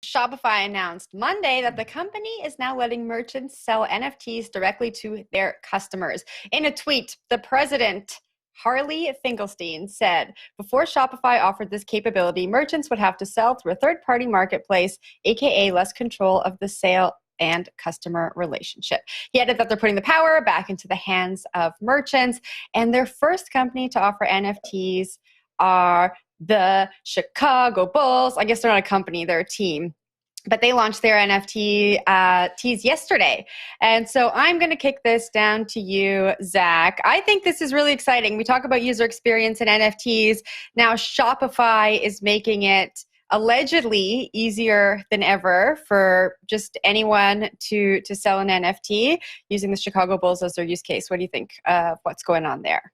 Shopify announced Monday that the company is now letting merchants sell NFTs directly to their customers. In a tweet, the president, Harley Finkelstein, said, before Shopify offered this capability, merchants would have to sell through a third-party marketplace, aka less control of the sale and customer relationship. He added that they're putting the power back into the hands of merchants, and their first company to offer NFTs are the Chicago Bulls. I guess they're not a company, they're a team. But they launched their NFT yesterday. And so I'm going to kick this down to you, Zach. I think this is really exciting. We talk about user experience and NFTs. Now Shopify is making it allegedly easier than ever for just anyone to sell an NFT using the Chicago Bulls as their use case. What do you think of what's going on there?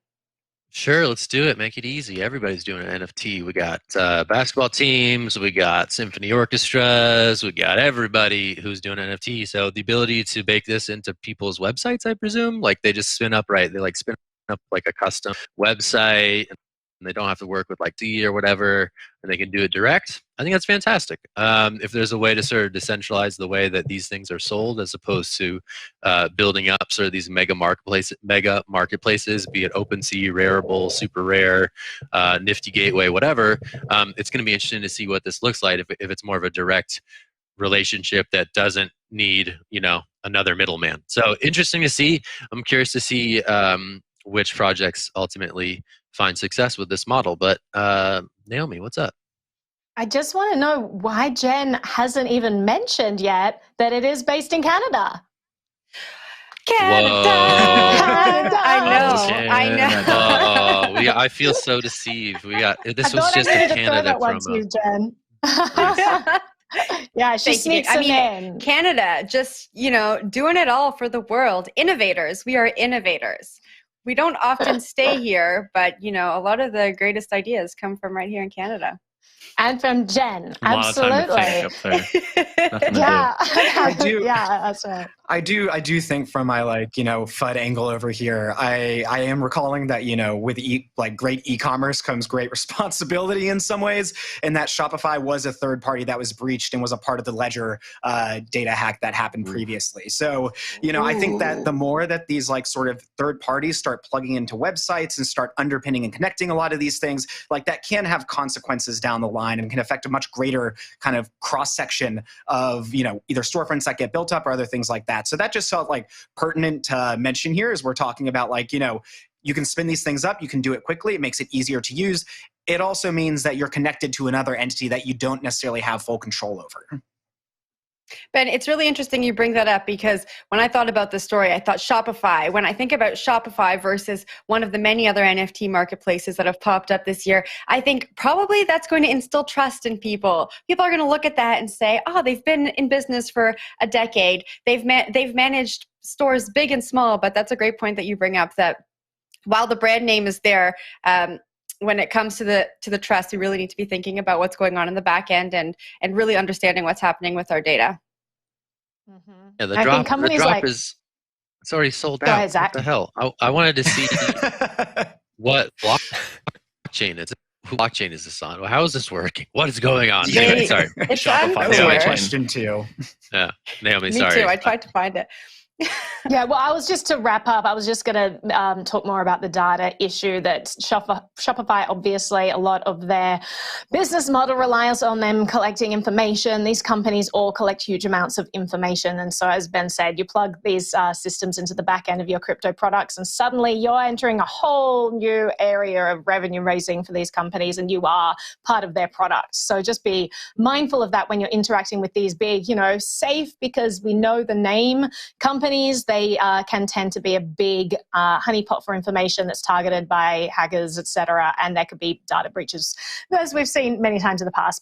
Sure, let's do it. Make it easy. Everybody's doing an NFT. We got basketball teams, we got symphony orchestras, we got everybody who's doing an NFT. So the ability to bake this into people's websites, I presume, like they just spin up, right? They like spin up like a custom website, and they don't have to work with like D or whatever, and they can do it direct. I think that's fantastic. If there's a way to sort of decentralize the way that these things are sold, as opposed to building up sort of these mega marketplaces, be it OpenSea, Rareable, Super Rare, Nifty Gateway, whatever, it's going to be interesting to see what this looks like if it's more of a direct relationship that doesn't need, another middleman. So interesting to see. I'm curious to see which projects ultimately find success with this model. But Naomi, what's up? I just want to know why Jen hasn't even mentioned yet that it is based in Canada. Canada! I know. I feel so deceived. This was just a Canada promo. Jen. Yeah, she sneaks them in. Canada, just, doing it all for the world. Innovators. We are innovators. We don't often stay here, but, a lot of the greatest ideas come from right here in Canada. And from Jen, absolutely. Yeah, I do. Yeah, that's right. I do think from my FUD angle over here, I am recalling that with great e-commerce comes great responsibility in some ways, and that Shopify was a third party that was breached and was a part of the Ledger data hack that happened previously. So I think that the more that these sort of third parties start plugging into websites and start underpinning and connecting a lot of these things, that can have consequences down the line and can affect a much greater kind of cross section of either storefronts that get built up or other things like that. So that just felt pertinent to mention here as we're talking about you can spin these things up, you can do it quickly, it makes it easier to use. It also means that you're connected to another entity that you don't necessarily have full control over. Ben, it's really interesting you bring that up because when I thought about this story, I thought Shopify. When I think about Shopify versus one of the many other NFT marketplaces that have popped up this year, I think probably that's going to instill trust in people. People are going to look at that and say, oh, they've been in business for a decade. They've managed stores big and small, but that's a great point that you bring up that while the brand name is there, when it comes to the trust, we really need to be thinking about what's going on in the back end and really understanding what's happening with our data. Mm-hmm. Yeah, the drop is it's already sold out. Go ahead, Zach. What the hell? I wanted to see what blockchain is. Who blockchain is this on? How is this working? What is going on? Anyway, sorry. It's That was my question too. Yeah, Naomi, Me sorry. too. I tried to find it. Yeah, well, I was just to wrap up, I was just going to talk more about the data issue that Shopify, obviously, a lot of their business model relies on them collecting information. These companies all collect huge amounts of information. And so, as Ben said, you plug these systems into the back end of your crypto products, and suddenly you're entering a whole new area of revenue raising for these companies, and you are part of their product. So just be mindful of that when you're interacting with these big, safe, because we know the name companies, they can tend to be a big honeypot for information that's targeted by hackers, etc., and there could be data breaches, as we've seen many times in the past.